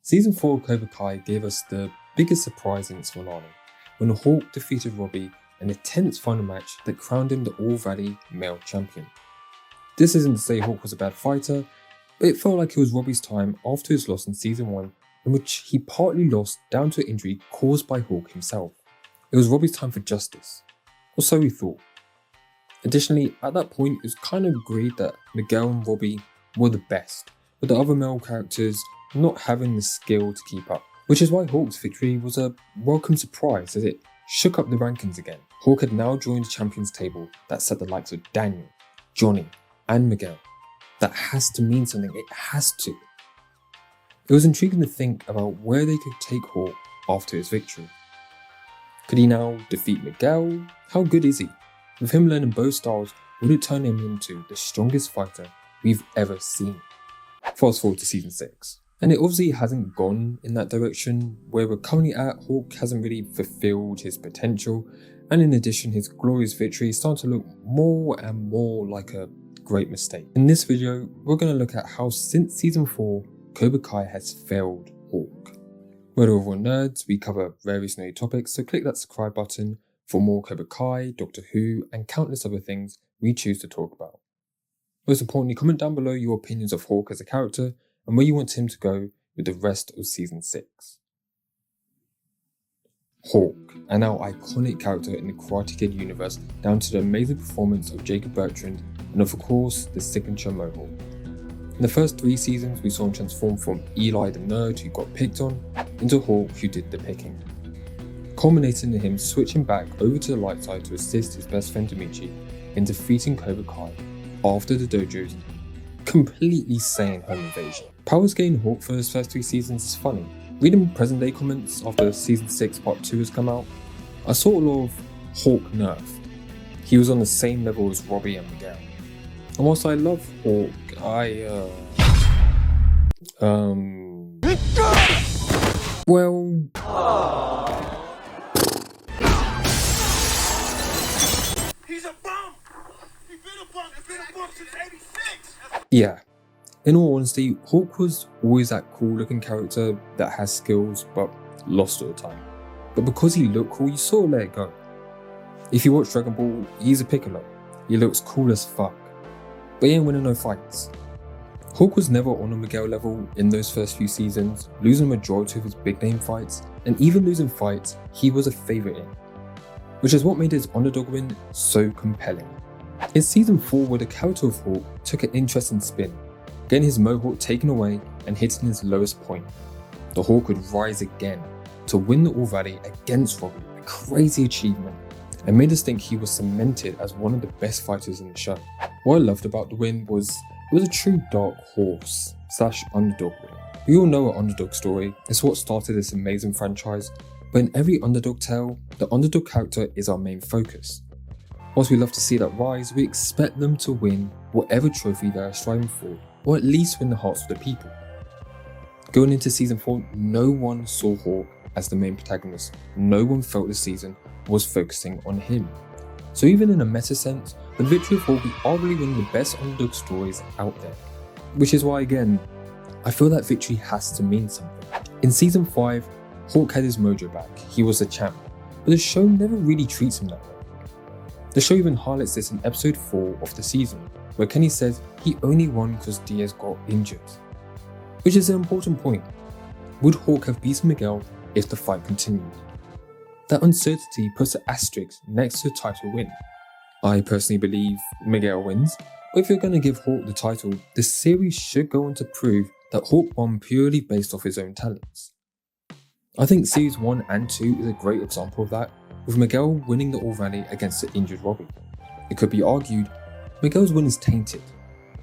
Season 4 of Cobra Kai gave us the biggest surprise in its finale, when Hawk defeated Robbie in a tense final match that crowned him the All-Valley male champion. This isn't to say Hawk was a bad fighter, but it felt like it was Robbie's time after his loss in Season 1, in which he partly lost down to an injury caused by Hawk himself. It was Robbie's time for justice, or so he thought. Additionally, at that point it was kind of agreed that Miguel and Robbie were the best, with the other male characters not having the skill to keep up, which is why Hawk's victory was a welcome surprise as it shook up the rankings again. Hawk had now joined the champions table that set the likes of Daniel, Johnny, and Miguel. That has to mean something, it has to. It was intriguing to think about where they could take Hawk after his victory. Could he now defeat Miguel? How good is he? With him learning both styles, would it turn him into the strongest fighter we've ever seen? Fast forward to Season 6. And it obviously hasn't gone in that direction. Where we're currently at, Hawk hasn't really fulfilled his potential, and in addition his glorious victory is starting to look more and more like a great mistake. In this video, we're going to look at how since Season 4, Cobra Kai has failed Hawk. We're the overall nerds, we cover various nerdy topics, so click that subscribe button for more Cobra Kai, Doctor Who, and countless other things we choose to talk about. Most importantly, comment down below your opinions of Hawk as a character, and where you want him to go with the rest of Season 6. Hawk, an now iconic character in the Karate Kid universe, down to the amazing performance of Jacob Bertrand and of course the signature mohawk. In the first 3 seasons we saw him transform from Eli the nerd who got picked on into Hawk who did the picking, culminating in him switching back over to the light side to assist his best friend Dimitri in defeating Cobra Kai after the dojo's completely sane home invasion. Powers gained Hawk for his first 3 seasons is funny. Reading present day comments after Season 6 Part 2 has come out, I saw a lot of Hawk nerf. He was on the same level as Robbie and Miguel. And whilst I love Hawk, well... He's a bum! He's been a bum! He's been a bum since '86! Yeah. In all honesty, Hawk was always that cool looking character that has skills but lost all the time. But because he looked cool, you sort of let it go. If you watch Dragon Ball, he's a Piccolo. He looks cool as fuck. But he ain't winning no fights. Hawk was never on a Miguel level in those first few seasons, losing the majority of his big name fights, and even losing fights he was a favourite in. Which is what made his underdog win so compelling. In Season 4, where the character of Hawk took an interesting spin, getting his mohawk taken away and hitting his lowest point, the Hawk would rise again to win the All-Valley against Robbie, a crazy achievement, and made us think he was cemented as one of the best fighters in the show. What I loved about the win was it was a true dark horse / underdog win. We all know an underdog story, it's what started this amazing franchise, but in every underdog tale, the underdog character is our main focus. Whilst we love to see that rise, we expect them to win whatever trophy they are striving for, or at least win the hearts of the people. Going into Season 4, no one saw Hawk as the main protagonist. No one felt this season was focusing on him. So even in a meta sense, the victory of Hawk is arguably one of the best underdog stories out there. Which is why again, I feel that victory has to mean something. In Season 5, Hawk had his mojo back, he was the champ, but the show never really treats him that way. The show even highlights this in episode 4 of the season, where Kenny says he only won because Diaz got injured. Which is an important point. Would Hawk have beaten Miguel if the fight continued? That uncertainty puts an asterisk next to the title win. I personally believe Miguel wins, but if you're going to give Hawk the title, the series should go on to prove that Hawk won purely based off his own talents. I think Series 1 and 2 is a great example of that, with Miguel winning the All-Valley against the injured Robbie. It could be argued Miguel's win is tainted,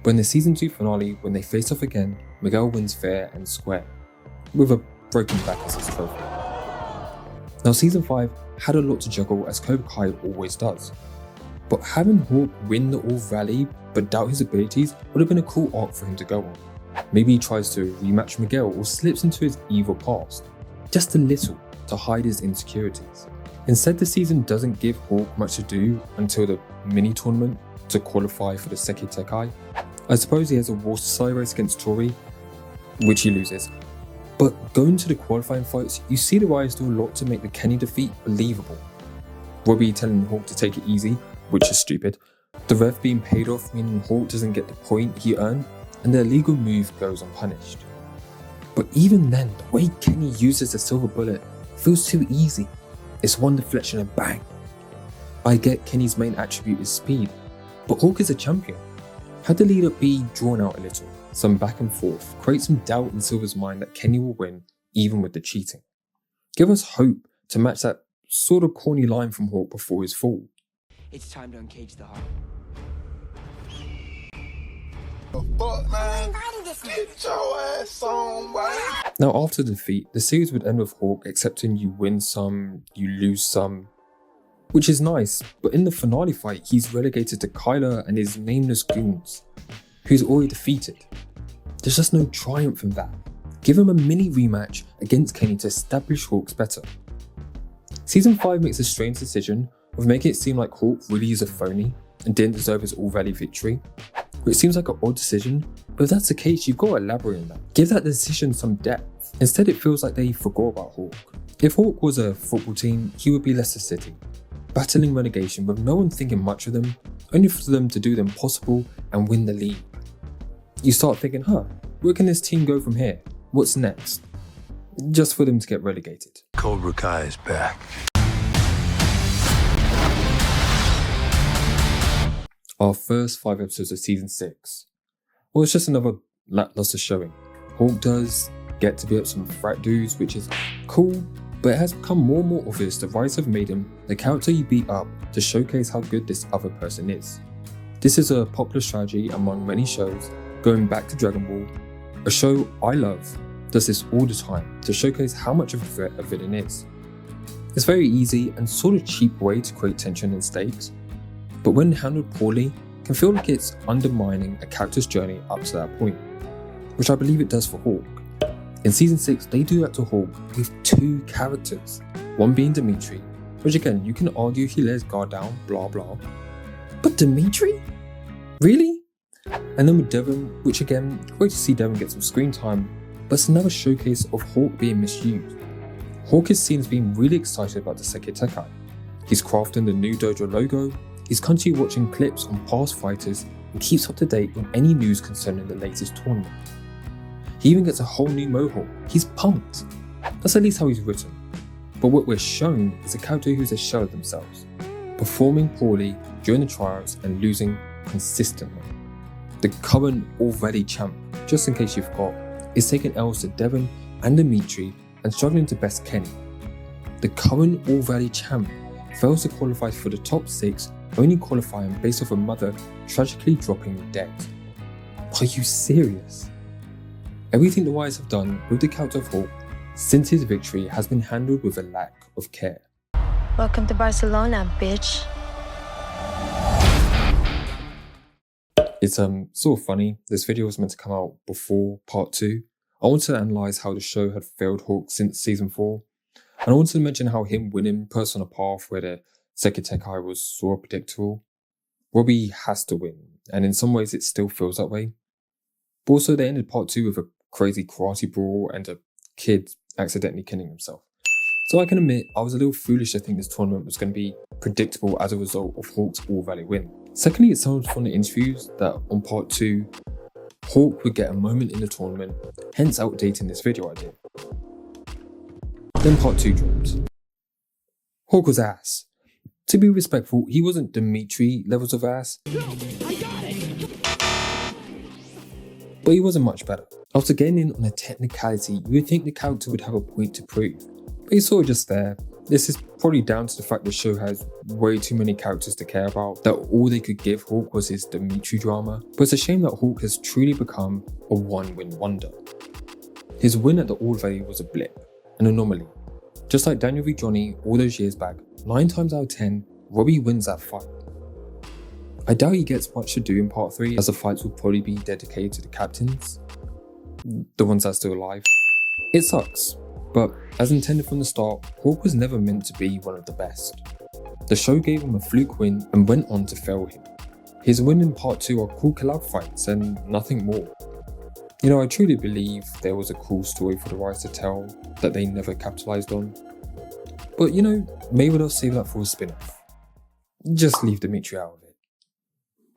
but in the Season 2 finale, when they face off again, Miguel wins fair and square, with a broken back as his trophy. Now Season 5 had a lot to juggle as Cobra Kai always does, but having Hawk win the All-Valley but doubt his abilities would have been a cool arc for him to go on. Maybe he tries to rematch Miguel or slips into his evil past, just a little, to hide his insecurities. Instead, the season doesn't give Hawk much to do until the mini tournament to qualify for the Sekisekai. I suppose he has a water slide race against Tori, which he loses. But going to the qualifying fights, you see the Rise do a lot to make the Kenny defeat believable. Robbie telling Hawk to take it easy, which is stupid, the ref being paid off meaning Hawk doesn't get the point he earned, and the illegal move goes unpunished. But even then, the way Kenny uses the silver bullet feels too easy. It's one deflection and bang. I get Kenny's main attribute is speed, but Hawk is a champion. Had the lead up be drawn out a little, some back and forth, create some doubt in Silver's mind that Kenny will win even with the cheating. Give us hope to match that sort of corny line from Hawk before his fall. It's time to uncage the heart. Fuck, man. Get your ass on, boy. Now after the defeat, the series would end with Hawk accepting you win some, you lose some, which is nice, but in the finale fight, he's relegated to Kyler and his nameless goons, who's already defeated. There's just no triumph in that. Give him a mini rematch against Kenny to establish Hawk's better. Season 5 makes a strange decision of making it seem like Hawk really is a phony and didn't deserve his All-Valley victory, which seems like an odd decision, but if that's the case, you've got to elaborate on that. Give that decision some depth. Instead, it feels like they forgot about Hawk. If Hawk was a football team, he would be Leicester City, battling relegation with no one thinking much of them, only for them to do the impossible and win the league. You start thinking, where can this team go from here? What's next? Just for them to get relegated. Cobra Kai is back. Our first 5 episodes of season 6. Well, it's just another lackluster showing. Hawk does get to beat up some frat dudes, which is cool, but it has become more and more obvious the Rise have made him the character you beat up to showcase how good this other person is. This is a popular strategy among many shows, going back to Dragon Ball. A show I love does this all the time to showcase how much of a threat a villain is. It's very easy and sort of cheap way to create tension and stakes, but when handled poorly, can feel like it's undermining a character's journey up to that point, which I believe it does for Hawk. In season 6, they do that to Hawk with 2 characters, one being Dimitri, which again, you can argue he let his guard down, blah blah. But Dimitri? Really? And then with Devon, which again, great to see Devon get some screen time, but it's another showcase of Hawk being misused. Hawk is seen as being really excited about the Sekisekai. He's crafting the new dojo logo, he's constantly watching clips on past fighters and keeps up to date on any news concerning the latest tournament. He even gets a whole new mohawk. He's pumped. That's at least how he's written. But what we're shown is a character who's a shell of themselves, performing poorly during the tryouts and losing consistently. The current All-Valley champ, just in case you forgot, is taking L's to Devon and Dimitri and struggling to best Kenny. The current All-Valley champ fails to qualify for the top 6, only qualifying based off a mother tragically dropping dead. Are you serious? Everything the Wise have done with the character of Hawk since his victory has been handled with a lack of care. Welcome to Barcelona, bitch. It's sort of funny, this video was meant to come out before part 2. I wanted to analyse how the show had failed Hawk since season 4, and I wanted to mention how him winning puts on a path where the Sekisekai was sort of predictable. Robbie has to win, and in some ways it still feels that way. But also they ended part 2 with a crazy karate brawl and a kid accidentally killing himself. So I can admit, I was a little foolish to think this tournament was going to be predictable as a result of Hawk's All-Valley win. Secondly, it sounded from the interviews that on part 2, Hawk would get a moment in the tournament, hence outdating this video idea. Then part 2 dropped. Hawk was ass. To be respectful, he wasn't Dimitri levels of ass, but he wasn't much better. After getting in on a technicality, you would think the character would have a point to prove, but he's sort of just there. This is probably down to the fact the show has way too many characters to care about, that all they could give Hawk was his Dimitri drama, but it's a shame that Hawk has truly become a one-win wonder. His win at the All-Valley was a blip, an anomaly. Just like Daniel v Johnny all those years back, 9 times out of 10, Robbie wins that fight. I doubt he gets much to do in part 3, as the fights will probably be dedicated to the captains, the ones that are still alive. It sucks, but as intended from the start, Hawk was never meant to be one of the best. The show gave him a fluke win and went on to fail him. His win in part 2 are cool collab fights and nothing more. You know, I truly believe there was a cool story for the writers to tell that they never capitalised on. But you know, maybe they'll save that for a spin-off. Just leave Dimitri out of it.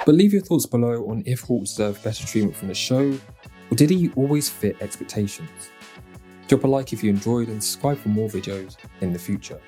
But leave your thoughts below on if Hawk deserved better treatment from the show, or did he always fit expectations? Drop a like if you enjoyed and subscribe for more videos in the future.